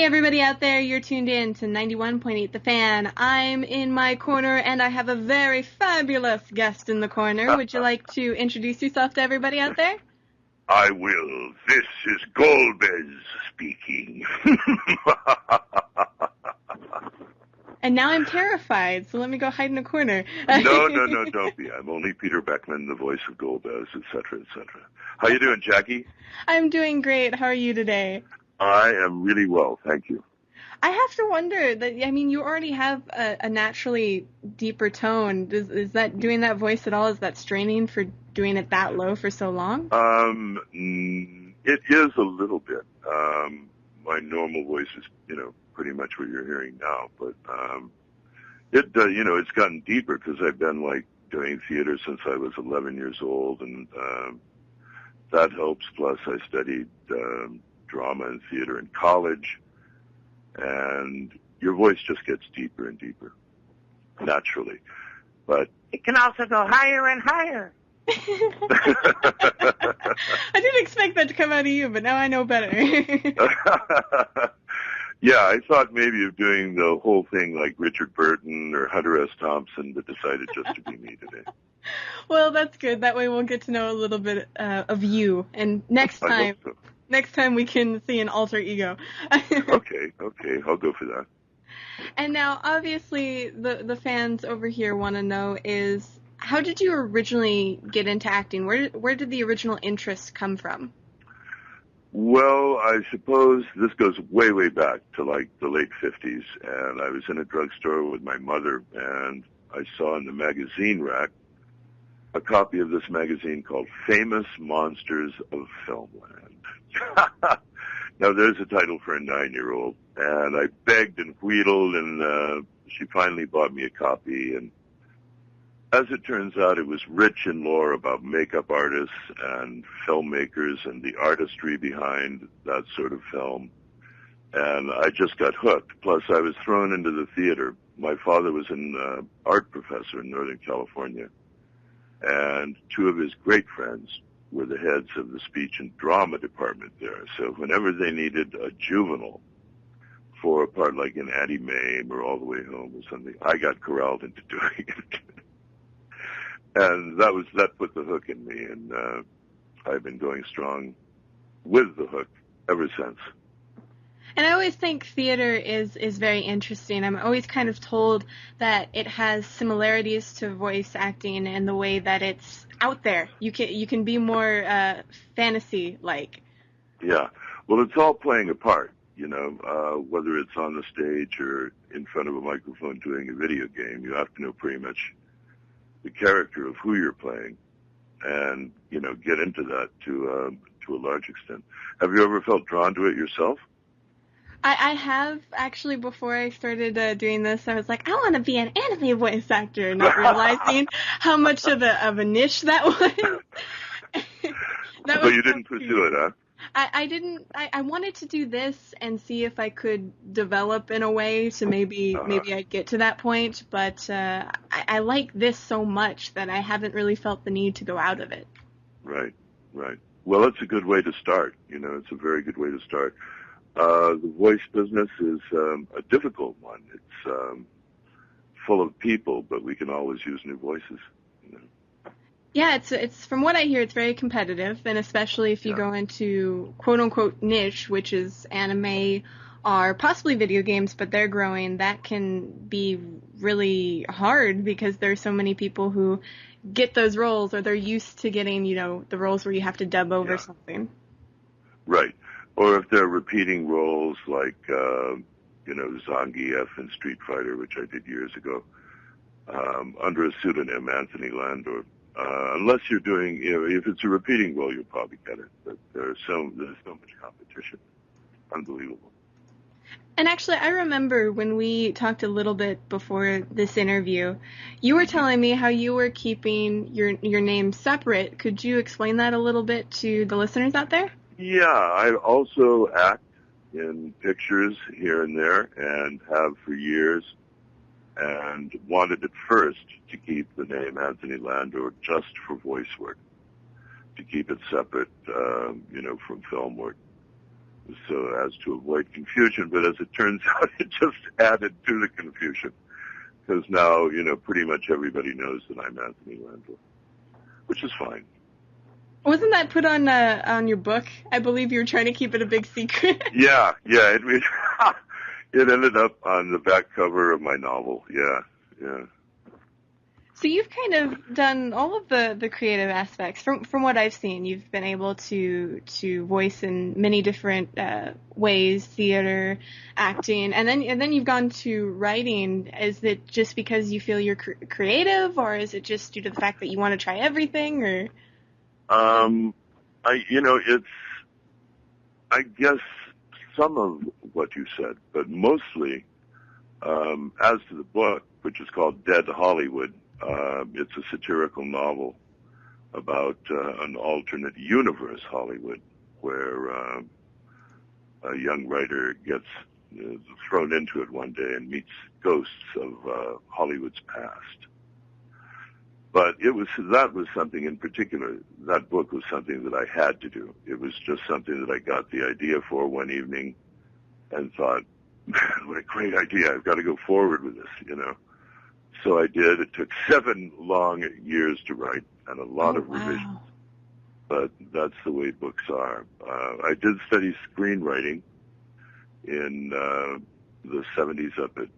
Hey everybody out there, you're tuned in to 91.8 The Fan. I'm in my corner and I have a very fabulous guest in the corner. Would you like to introduce yourself to everybody out there? I will. This is Golbez speaking. And now I'm terrified, so let me go hide in a corner. No, don't be. I'm only Peter Beckman, the voice of Golbez, etc., etc. How you doing, Jackie? I'm doing great. How are you today? I am really well, thank you. I have to wonder that, you already have a naturally deeper tone. Is that doing that voice at all? Is that straining for doing it that low for so long? It is a little bit. My normal voice is, pretty much what you're hearing now, but it's gotten deeper because I've been doing theater since I was 11 years old, and that helps. Plus, I studied drama and theater in college, and your voice just gets deeper and deeper naturally. But it can also go higher and higher. I didn't expect that to come out of you, but now I know better. Yeah, I thought maybe of doing the whole thing like Richard Burton or Hunter S. Thompson, but decided just to be me today. Well, that's good. That way we'll get to know a little bit of you. And next time we can see an alter ego. Okay, I'll go for that. And now, obviously, the fans over here want to know is, how did you originally get into acting? Where did the original interest come from? Well, I suppose this goes way, way back to the late 50s, and I was in a drugstore with my mother, and I saw in the magazine rack a copy of this magazine called Famous Monsters of Filmland. Now, there's a title for a 9-year-old, and I begged and wheedled, and she finally bought me a copy, and as it turns out, it was rich in lore about makeup artists and filmmakers and the artistry behind that sort of film. And I just got hooked. Plus, I was thrown into the theater. My father was an art professor in Northern California, and two of his great friends were the heads of the speech and drama department there. So whenever they needed a juvenile for a part like in Auntie Mame or All the Way Home or something, I got corralled into doing it. And that put the hook in me, and I've been going strong with the hook ever since. And I always think theater is very interesting. I'm always kind of told that it has similarities to voice acting in the way that it's out there. You can be more fantasy-like. Yeah. Well, it's all playing a part, whether it's on the stage or in front of a microphone doing a video game. You have to know pretty much the character of who you're playing, and get into that to a large extent. Have you ever felt drawn to it yourself? I have, actually. Before I started doing this, I was like, I want to be an anime voice actor, not realizing how much of a niche that was. But you didn't pursue it, huh? I didn't. I wanted to do this and see if I could develop in a way, so maybe I'd get to that point. But I like this so much that I haven't really felt the need to go out of it. Right. Well, it's a good way to start. It's a very good way to start. The voice business is a difficult one. It's full of people, but we can always use new voices. Yeah, it's from what I hear, it's very competitive, and especially if you go into quote-unquote niche, which is anime or possibly video games, but they're growing, that can be really hard because there's so many people who get those roles, or they're used to getting, the roles where you have to dub over something. Right. Or if they're repeating roles like, Zangief in Street Fighter, which I did years ago, under a pseudonym, Anthony Landor. Unless you're doing, if it's a repeating role, you'll probably get it. But there's so much competition. Unbelievable. And actually, I remember when we talked a little bit before this interview, you were telling me how you were keeping your name separate. Could you explain that a little bit to the listeners out there? Yeah, I also act in pictures here and there and have for years, and wanted at first to keep the name Anthony Landor just for voice work, to keep it separate, from film work. so as to avoid confusion. But as it turns out, it just added to the confusion, because now, pretty much everybody knows that I'm Anthony Randall, which is fine. Wasn't that put on your book? I believe you were trying to keep it a big secret. Yeah. It ended up on the back cover of my novel. Yeah. So you've kind of done all of the creative aspects from what I've seen. You've been able to voice in many different ways: theater, acting, and then you've gone to writing. Is it just because you feel you're creative, or is it just due to the fact that you want to try everything? Or it's, I guess, some of what you said, but mostly, as to the book, which is called Dead Hollywood, it's a satirical novel about an alternate universe Hollywood, where a young writer gets thrown into it one day and meets ghosts of Hollywood's past. But that was something in particular. That book was something that I had to do. It was just something that I got the idea for one evening and thought, man, what a great idea. I've got to go forward with this, So I did. It took 7 long years to write and a lot of revisions. But that's the way books are. I did study screenwriting in the 70s up at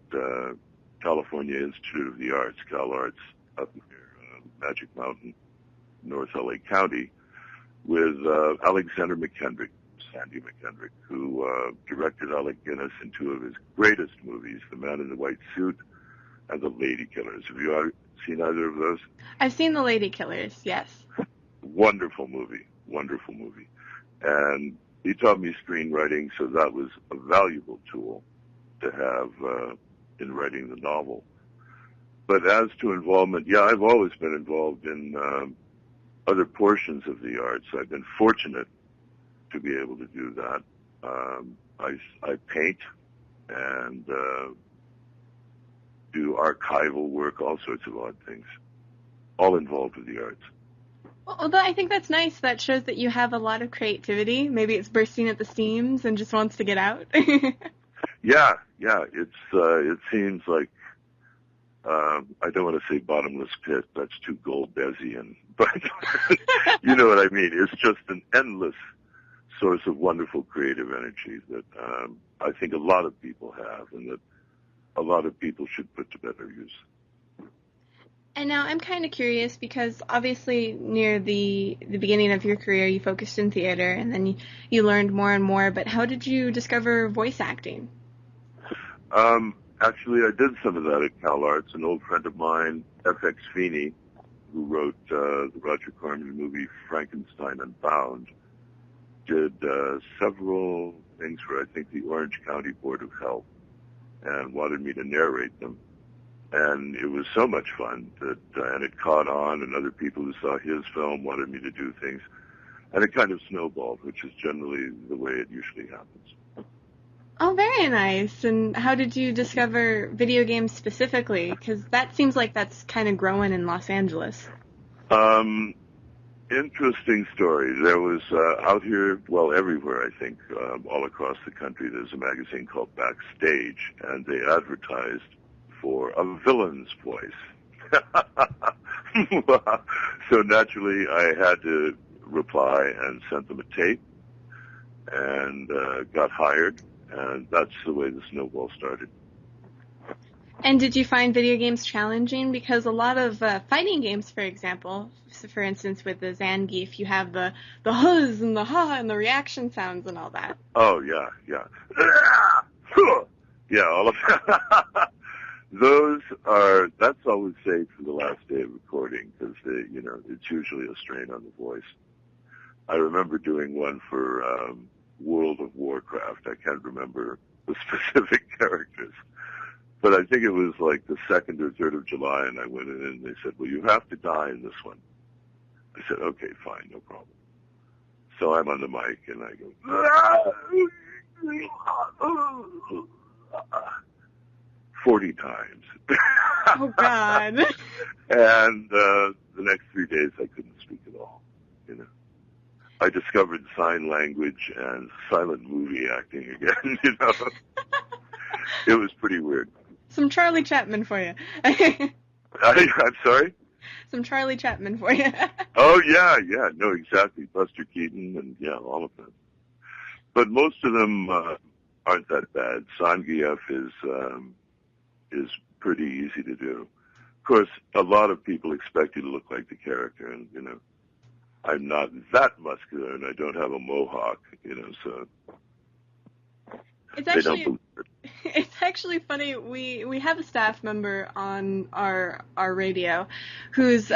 California Institute of the Arts, CalArts, up near Magic Mountain, North LA County, with Alexander McKendrick, Sandy McKendrick, who directed Alec Guinness in 2 of his greatest movies, The Man in the White Suit and The Lady Killers. Have you seen either of those? I've seen The Lady Killers, yes. Wonderful movie. And he taught me screenwriting, so that was a valuable tool to have in writing the novel. But as to involvement, yeah, I've always been involved in other portions of the arts. I've been fortunate to be able to do that. I paint and do archival work, all sorts of odd things, all involved with the arts. Although I think that's nice. That shows that you have a lot of creativity. Maybe it's bursting at the seams and just wants to get out. Yeah. It seems like, I don't want to say bottomless pit. That's too Gold-Bezian. But you know what I mean. It's just an endless source of wonderful creative energy that I think a lot of people have, and that a lot of people should put to better use. And now I'm kind of curious, because obviously near the beginning of your career you focused in theater, and then you learned more and more, but how did you discover voice acting? Actually, I did some of that at CalArts. An old friend of mine, F.X. Feeney, who wrote the Roger Corman movie Frankenstein Unbound, did several things for, I think, the Orange County Board of Health, and wanted me to narrate them. And it was so much fun that, and it caught on, and other people who saw his film wanted me to do things. And it kind of snowballed, which is generally the way it usually happens. Oh, very nice. And how did you discover video games specifically? Because that seems like that's kind of growing in Los Angeles. Interesting story. There was, out here, well, everywhere, I think, all across the country, there's a magazine called Backstage, and they advertised for a villain's voice. So naturally, I had to reply and sent them a tape, and got hired, and that's the way the snowball started. And did you find video games challenging? Because a lot of fighting games, for example, so for instance with the Zangief, you have the huzz and the ha and the reaction sounds and all that. Oh, yeah. Yeah, all of that. That's always saved for the last day of recording, because it's usually a strain on the voice. I remember doing one for World of Warcraft. I can't remember the specific characters, but I think it was like the 2nd or 3rd of July, and I went in and they said, well, you have to die in this one. I said, okay, fine, no problem. So I'm on the mic and I go, 40 times. Oh, God. And the next 3 days I couldn't speak at all, I discovered sign language and silent movie acting again. It was pretty weird. Some Charlie Chaplin for you. I'm sorry? Some Charlie Chaplin for you. Oh, yeah, no, exactly. Buster Keaton and, yeah, all of them. But most of them aren't that bad. Zangief is pretty easy to do. Of course, a lot of people expect you to look like the character, and, I'm not that muscular, and I don't have a mohawk, so It's they don't believe it. It's actually funny. We have a staff member on our radio who's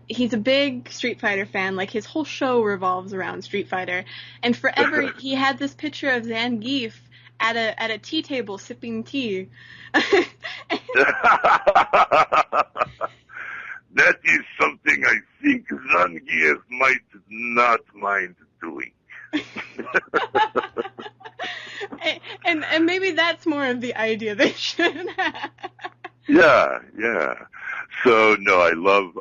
he's a big Street Fighter fan. Like, his whole show revolves around Street Fighter, and forever he had this picture of Zangief at a tea table sipping tea. That is something I think Zangief might not mind doing. And maybe that's more of the idea they should have. Yeah. So no, I love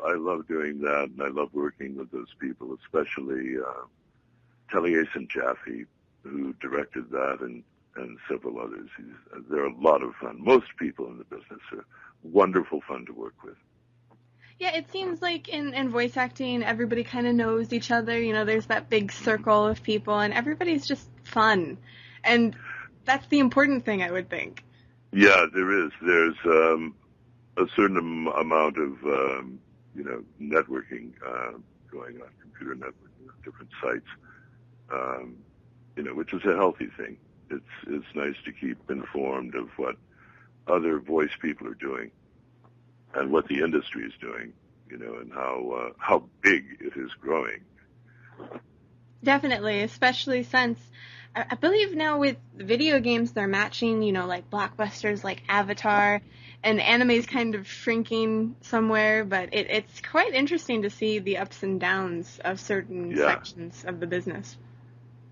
doing that, and I love working with those people, especially Taliesin Jaffe, who directed that, and several others. They're a lot of fun. Most people in the business are wonderful fun to work with. Yeah, it seems like in voice acting, everybody kind of knows each other. There's that big circle of people, and everybody's just fun. And that's the important thing, I would think. Yeah, there is. There's a certain amount of, networking going on, computer networking on different sites, which is a healthy thing. It's nice to keep informed of what other voice people are doing and what the industry is doing, and how big it is growing. Definitely, especially since I believe now with video games they're matching, like blockbusters like Avatar, and anime's kind of shrinking somewhere, but it's quite interesting to see the ups and downs of certain sections of the business.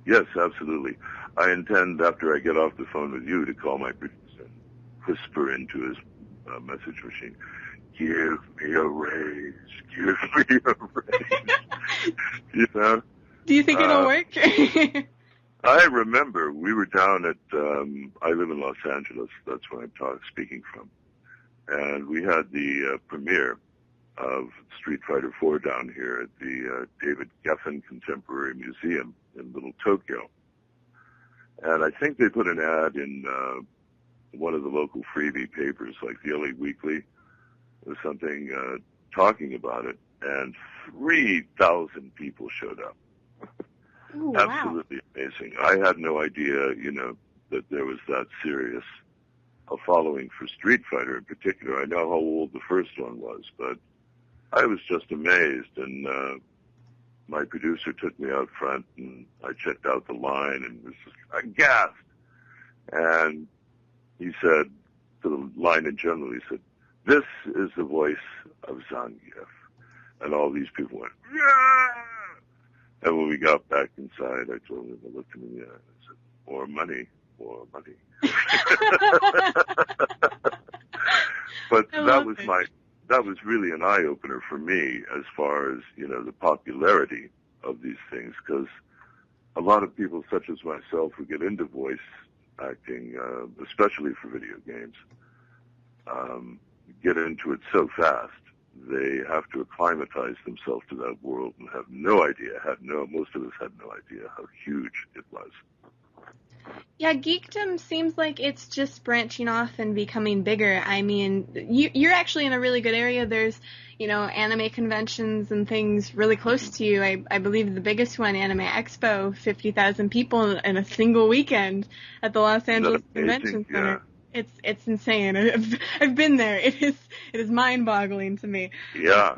Yes, absolutely. I intend, after I get off the phone with you, to call my producer and whisper into his message machine, "Give me a raise, give me a raise." Do you think it'll work? I remember we were down at, I live in Los Angeles, that's where I'm speaking from, and we had the premiere of Street Fighter 4 down here at the David Geffen Contemporary Museum in Little Tokyo. And I think they put an ad in one of the local freebie papers, like the LA Weekly or something, talking about it, and 3,000 people showed up. Ooh, Absolutely amazing. I had no idea, that there was that serious a following for Street Fighter in particular. I know how old the first one was, but I was just amazed, and my producer took me out front, and I checked out the line and was just aghast. And he said, to the line in general, he said, "This is the voice of Zangief." And all these people went, "Yeah!" And when we got back inside, I told him, I looked him in the eye, and I said, "More money, more money." But that was really an eye-opener for me as far as, the popularity of these things, because a lot of people such as myself who get into voice acting, especially for video games, get into it so fast. They have to acclimatize themselves to that world and have no idea, most of us had no idea how huge it was. Yeah, geekdom seems like it's just branching off and becoming bigger. I mean, you're actually in a really good area. There's, anime conventions and things really close to you. I believe the biggest one, Anime Expo, 50,000 people in a single weekend at the Los Angeles Convention Center. Yeah. It's insane. I've been there. It is mind-boggling to me. Yeah.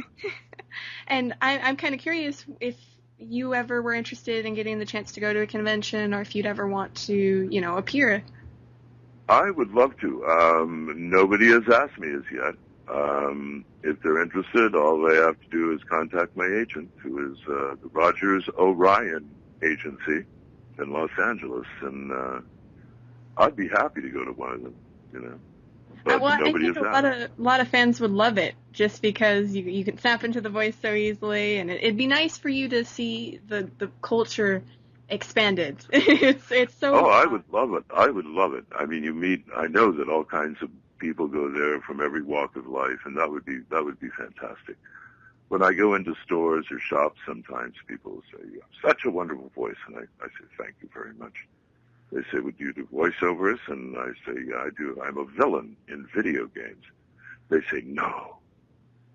And I'm kind of curious if you ever were interested in getting the chance to go to a convention, or if you'd ever want to, appear. I would love to. Nobody has asked me as yet. If they're interested, all they have to do is contact my agent, who is the Rogers Orion Agency in Los Angeles, and I'd be happy to go to one of them, but well, I nobody think has a asked. lot of fans would love it just because you can snap into the voice so easily, and it'd be nice for you to see the culture expanded. It's Oh, so I would love it. I would love it. I mean, I know that all kinds of people go there from every walk of life, and that would be fantastic. When I go into stores or shops, sometimes people will say, "You have such a wonderful voice," and I say, "Thank you very much." They say, "Would you do voiceovers?" And I say, "Yeah, I do. I'm a villain in video games." They say, "No."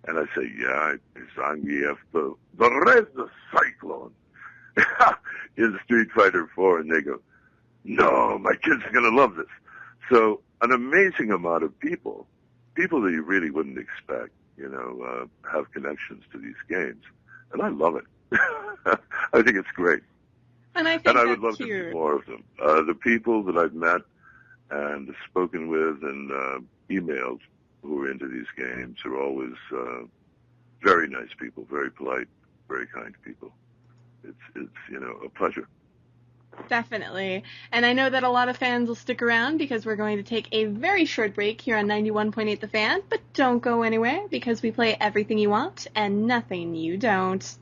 And I say, "Yeah, Zangief, the Red Cyclone in Street Fighter 4." And they go, "No, my kids are going to love this." So an amazing amount of people that you really wouldn't expect, have connections to these games. And I love it. I think it's great. and I And think I would that's love to cute. see more of them. The people that I've met and spoken with and emailed who are into these games are always very nice people, very polite, very kind people. It's a pleasure. Definitely. And I know that a lot of fans will stick around because we're going to take a very short break here on 91.8 The Fan, but don't go anywhere because we play everything you want and nothing you don't.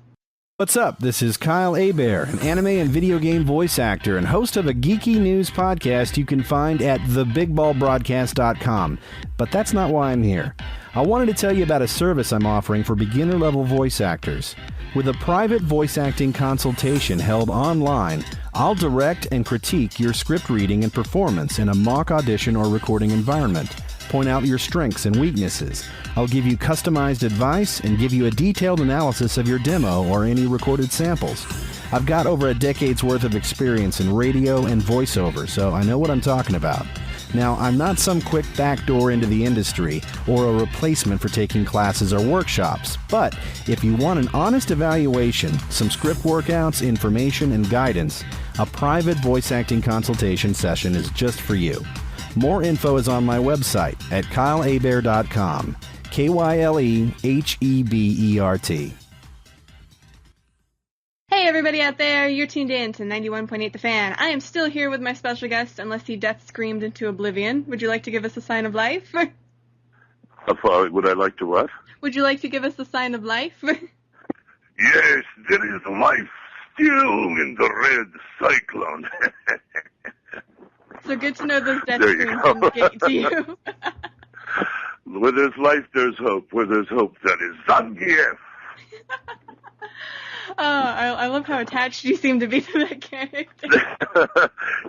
What's up? This is Kyle Hebert, an anime and video game voice actor and host of a geeky news podcast you can find at thebigballbroadcast.com. But that's not why I'm here. I wanted to tell you about a service I'm offering for beginner-level voice actors. With a private voice acting consultation held online, I'll direct and critique your script reading and performance in a mock audition or recording environment. Point out your strengths and weaknesses. I'll give you customized advice and give you a detailed analysis of your demo or any recorded samples. I've got over a decade's worth of experience in radio and voiceover, so I know what I'm talking about. Now, I'm not some quick backdoor into the industry or a replacement for taking classes or workshops, but if you want an honest evaluation, some script workouts, information, and guidance, a private voice acting consultation session is just for you. More info is on my website at kylehebert.com. KYLEHEBERT. Hey everybody out there, you're tuned in to 91.8 The Fan. I am still here with my special guest unless he death screamed into oblivion. Would you like to give us a sign of life? Would I like to what? Would you like to give us a sign of life? Yes, there is life still in the Red Cyclone. So good to know those death There you screams go. didn't get to you. Where there's life, there's hope. Where there's hope, that is Zangief. I love how attached you seem to be to that character.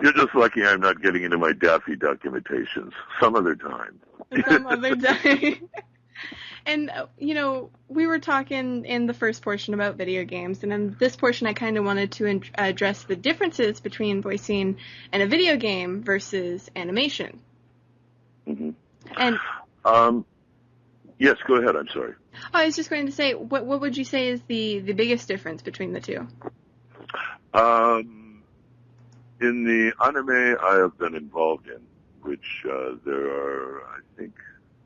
You're just lucky I'm not getting into my Daffy Duck imitations. Some other time. Some other day. And, we were talking in the first portion about video games, and in this portion I kind of wanted to address the differences between voicing in a video game versus animation. Mm-hmm. And yes, go ahead, I'm sorry. I was just going to say, what would you say is the biggest difference between the two? In the anime I have been involved in, which there are, I think,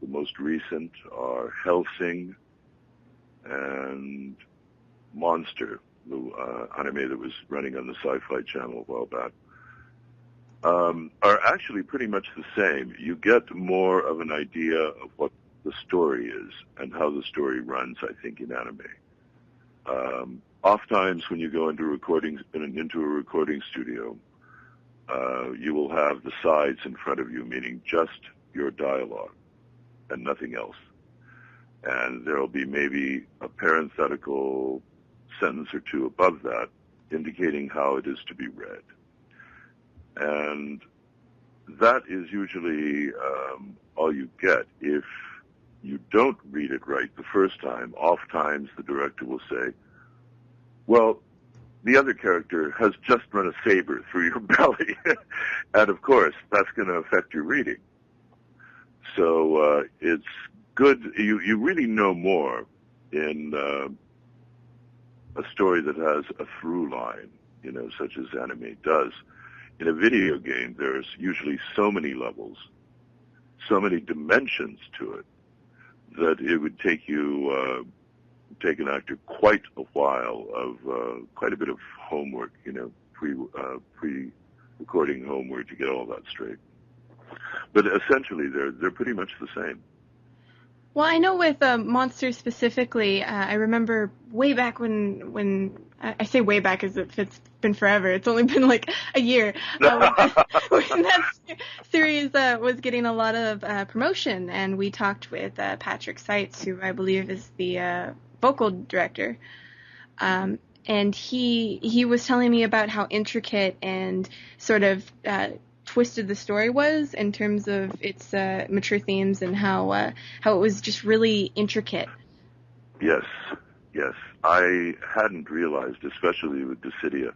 the most recent are Hellsing and Monster, the anime that was running on the Sci-Fi Channel a while back, are actually pretty much the same. You get more of an idea of what the story is and how the story runs, I think, in anime. Oftentimes when you go into a recording studio, you will have the sides in front of you, meaning just your dialogue and nothing else. And there will be maybe a parenthetical sentence or two above that indicating how it is to be read. And that is usually all you get. If you don't read it right the first time, oftentimes the director will say, well, the other character has just run a saber through your belly. And of course, that's going to affect your reading. So it's good. You really know more in a story that has a through line, such as anime does. In a video game, there's usually so many levels, so many dimensions to it, that it would take an actor quite a while of quite a bit of homework, pre-recording homework to get all that straight. But essentially, they're pretty much the same. Well, I know with Monsters specifically, I remember way back when I say way back as if it's been forever. It's only been like a year. When that series was getting a lot of promotion, and we talked with Patrick Seitz, who I believe is the vocal director. And he was telling me about how intricate and sort of twisted the story was in terms of its mature themes and how it was just really intricate. Yes. I hadn't realized, especially with Dissidia.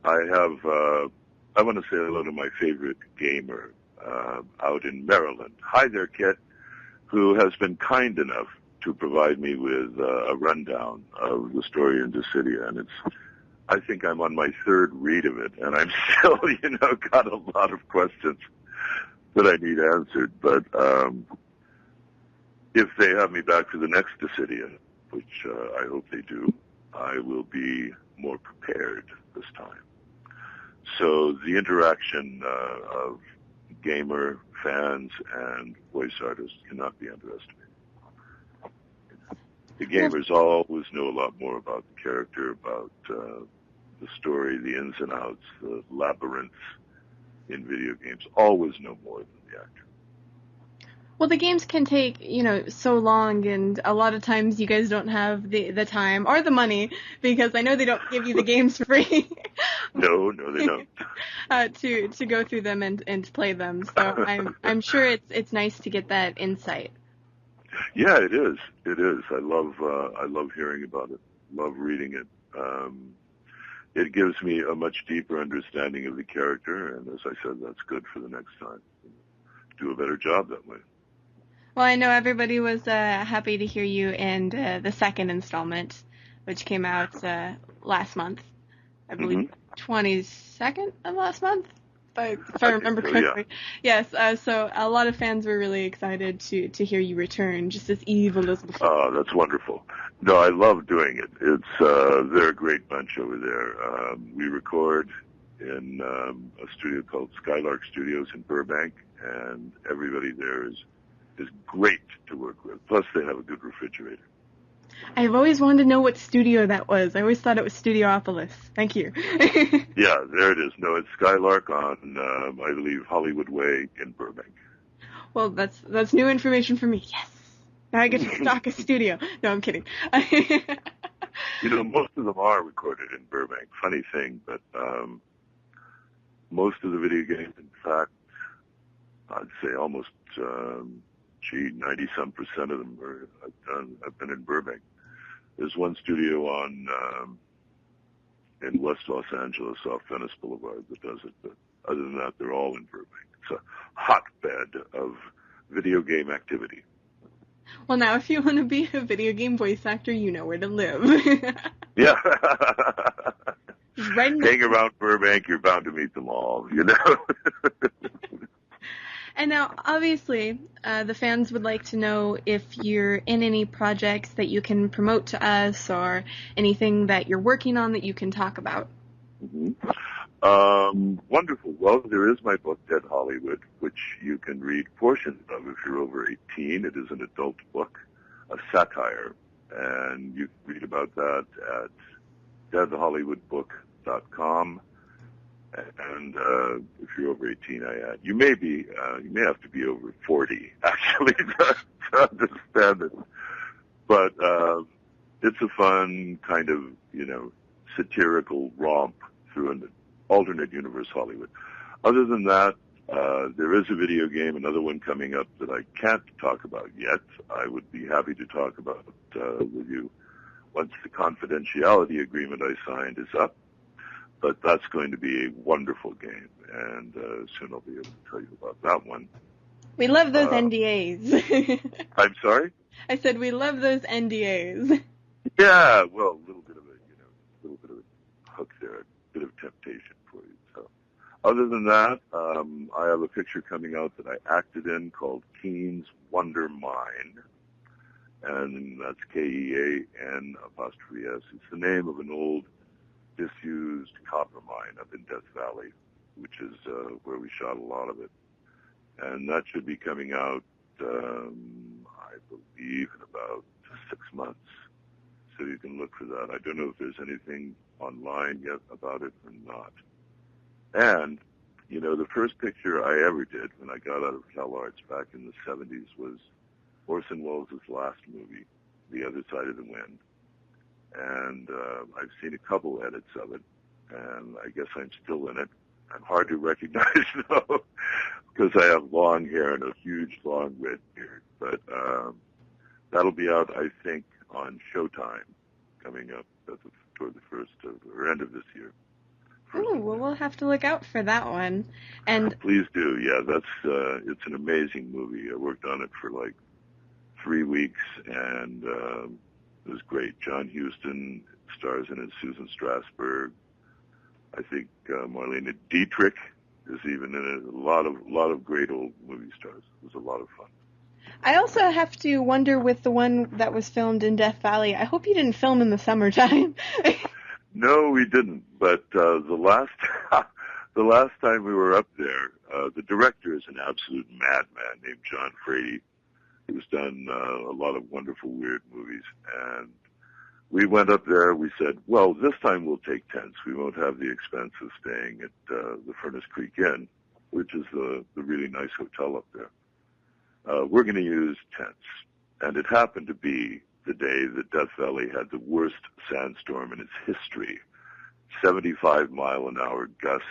I want to say hello to my favorite gamer out in Maryland. Hi there, Kit, who has been kind enough to provide me with a rundown of the story in Dissidia, and I think I'm on my third read of it, and I'm still, got a lot of questions that I need answered. But if they have me back for the next Dissidia, which I hope they do, I will be more prepared this time. So the interaction of gamer, fans, and voice artists cannot be underestimated. The gamers always know a lot more about the character, about the story, the ins and outs, the labyrinths in video games. Always know more than the actor. Well, the games can take, so long, and a lot of times you guys don't have the time or the money, because I know they don't give you the games for free. No, they don't. To go through them and play them. So I'm sure it's nice to get that insight. Yeah, it is. It is. I love hearing about it. Love reading it. It gives me a much deeper understanding of the character, and as I said, that's good for the next time. Do a better job that way. Well, I know everybody was happy to hear you in the second installment, which came out last month. I believe 22nd of last month, if I remember correctly. Yeah. Yes, so a lot of fans were really excited to hear you return, just as evil as before. Oh, that's wonderful. No, I love doing it. They're a great bunch over there. We record in a studio called Skylark Studios in Burbank, and everybody there is great to work with. Plus, they have a good refrigerator. I've always wanted to know what studio that was. I always thought it was Studiopolis. Thank you. Yeah, there it is. No, it's Skylark on, I believe, Hollywood Way in Burbank. Well, that's new information for me. Yes. Now I get to stock a studio. No, I'm kidding. Most of them are recorded in Burbank. Funny thing, but most of the video games, in fact, I'd say almost 90-some% of them have been in Burbank. There's one studio in West Los Angeles off Venice Boulevard that does it, but other than that, they're all in Burbank. It's a hotbed of video game activity. Well, now if you want to be a video game voice actor, you know where to live. Yeah. Right. Hang around Burbank, you're bound to meet them all, And now, obviously, the fans would like to know if you're in any projects that you can promote to us, or anything that you're working on that you can talk about. Mm-hmm. Wonderful. Well, there is my book, Dead Hollywood, which you can read portions of if you're over 18. It is an adult book, a satire, and you can read about that at deadhollywoodbook.com. And if you're over 18, you may have to be over 40 actually to understand it. But it's a fun kind of satirical romp through an alternate universe Hollywood. Other than that, there is a video game, another one coming up that I can't talk about yet. I would be happy to talk about with you once the confidentiality agreement I signed is up. But that's going to be a wonderful game, and soon I'll be able to tell you about that one. We love those NDAs. I'm sorry? I said we love those NDAs. Yeah, well, a little bit of a hook there, a bit of temptation for you. So, other than that, I have a picture coming out that I acted in called Keen's Wonder Mine, and that's Kean''. It's the name of an old disused copper mine up in Death Valley, which is where we shot a lot of it. and that should be coming out, I believe, in about 6 months. So you can look for that. I don't know if there's anything online yet about it or not. And, the first picture I ever did when I got out of CalArts back in the 70s was Orson Welles' last movie, The Other Side of the Wind. And I've seen a couple edits of it, and I guess I'm still in it. I'm hard to recognize, though, because I have long hair and a huge, long red beard. But that'll be out, I think, on Showtime coming up toward the first or end of this year. Oh, well, we'll have to look out for that one. And please do. Yeah, it's an amazing movie. I worked on it for like 3 weeks, and it was great. John Huston stars in it, Susan Strasberg. I think Marlene Dietrich is even in it. A lot of great old movie stars. It was a lot of fun. I also have to wonder with the one that was filmed in Death Valley, I hope you didn't film in the summertime. No, we didn't. But the last time we were up there, the director is an absolute madman named John Frady, who's done a lot of wonderful, weird movies. And we went up there. We said, well, this time we'll take tents. We won't have the expense of staying at the Furnace Creek Inn, which is the really nice hotel up there. We're going to use tents. And it happened to be the day that Death Valley had the worst sandstorm in its history. 75-mile-an-hour gusts,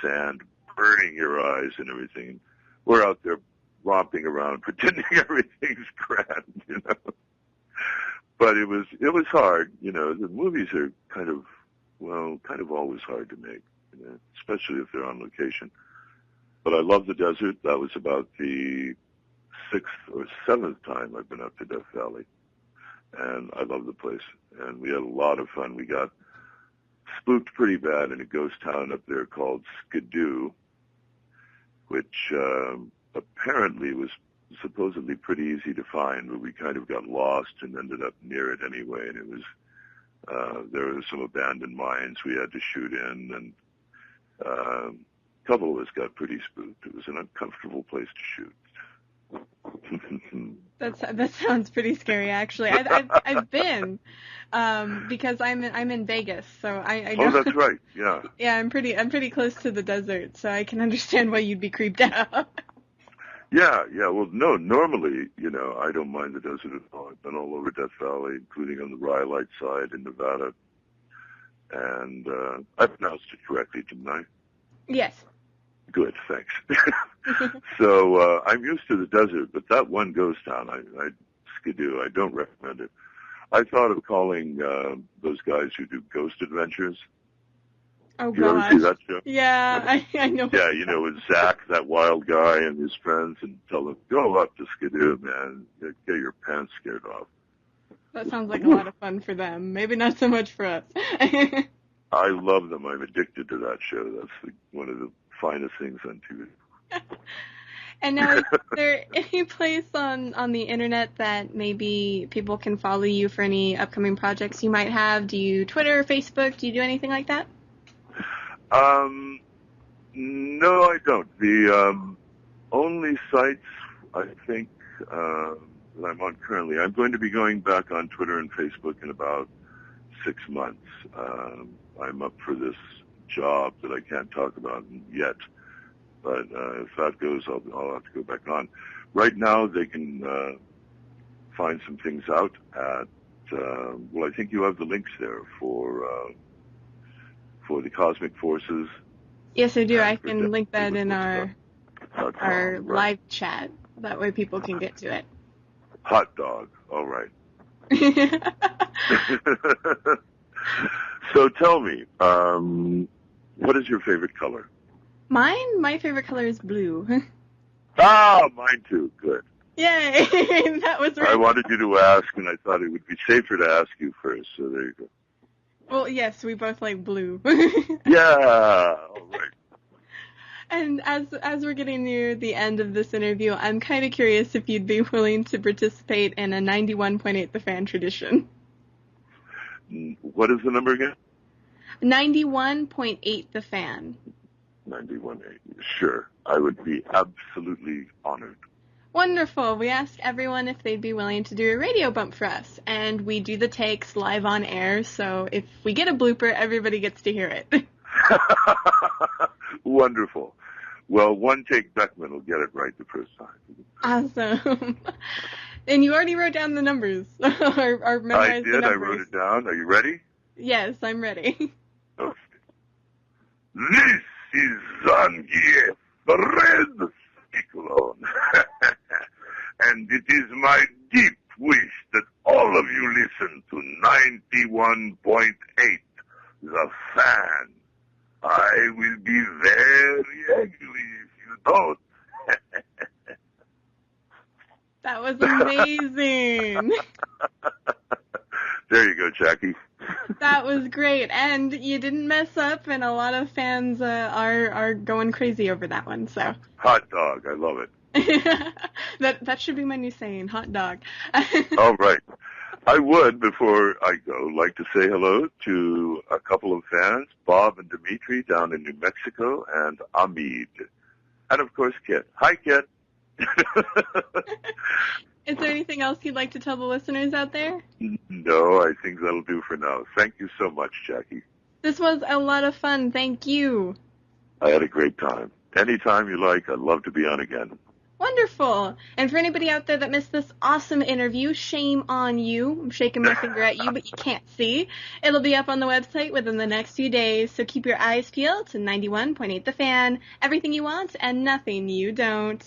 sand burning your eyes and everything. We're out there romping around, pretending everything's grand, But it was hard, The movies are kind of always hard to make, especially if they're on location. But I love the desert. That was about the 6th or 7th time I've been up to Death Valley. And I love the place. And we had a lot of fun. We got spooked pretty bad in a ghost town up there called Skidoo, which apparently was supposedly pretty easy to find, but we kind of got lost and ended up near it anyway. And it was there were some abandoned mines we had to shoot in, and a couple of us got pretty spooked. It was an uncomfortable place to shoot. That sounds pretty scary, actually. I've been because I'm in Vegas, so I know. Oh, that's right. Yeah. Yeah, I'm pretty close to the desert, so I can understand why you'd be creeped out. Yeah. Well, no, normally, I don't mind the desert at all. I've been all over Death Valley, including on the Rhyolite side in Nevada, and I pronounced it correctly, didn't I? Yes. Good, thanks. So I'm used to the desert, but that one ghost town, Skidoo, I don't recommend it. I thought of calling those guys who do ghost adventures. Oh, you ever see that show? Yeah, I know. Yeah, with Zach, that wild guy, and his friends, and tell them, go up to Skidoo, man, get your pants scared off. That sounds like a lot of fun for them. Maybe not so much for us. I love them. I'm addicted to that show. That's one of the finest things on TV. And now, is there any place on the internet that maybe people can follow you for any upcoming projects you might have? Do you Twitter, Facebook? Do you do anything like that? No, I don't. The only sites I think that I'm on currently, I'm going to be going back on Twitter and Facebook in about 6 months. I'm up for this job that I can't talk about yet, but if that goes, I'll have to go back on. Right now, they can find some things out at. I think you have the links there for the Cosmic Forces. Yes, I do. I can link that in our live chat. That way, people can get to it. Hot dog. All right. So tell me, what is your favorite color? My favorite color is blue. Mine too. Good. Yay! That was right. I wanted you to ask, and I thought it would be safer to ask you first, so there you go. Well, yes, we both like blue. Yeah, all right. And as we're getting near the end of this interview, I'm kind of curious if you'd be willing to participate in a 91.8 The Fan tradition. What is the number again? 91.8 The Fan. 91.8. Sure. I would be absolutely honored. Wonderful. We ask everyone if they'd be willing to do a radio bump for us, and we do the takes live on air, so if we get a blooper, everybody gets to hear it. Wonderful. Well, one take Beckman will get it right the first time. Awesome. And you already wrote down the numbers, or memorized the numbers. I wrote it down. Are you ready? Yes, I'm ready. Okay. This is Zangief, the Red Cyclone. And it is my deep wish that all of you listen to 91.8, The Fan. I will be very angry if you don't. That was amazing. There you go, Jackie. That was great, and you didn't mess up, and a lot of fans are going crazy over that one. So hot dog, I love it. that should be my new saying, hot dog. All right. I would, before I go, like to say hello to a couple of fans, Bob and Dimitri down in New Mexico, and Amid. And, of course, Kit. Hi, Kit. Is there anything else you'd like to tell the listeners out there? No, I think that'll do for now. Thank you so much, Jackie. This was a lot of fun. Thank you. I had a great time. Anytime you like, I'd love to be on again. Wonderful. And for anybody out there that missed this awesome interview, shame on you. I'm shaking my finger at you, but you can't see. It'll be up on the website within the next few days, so keep your eyes peeled to 91.8 The Fan. Everything you want and nothing you don't.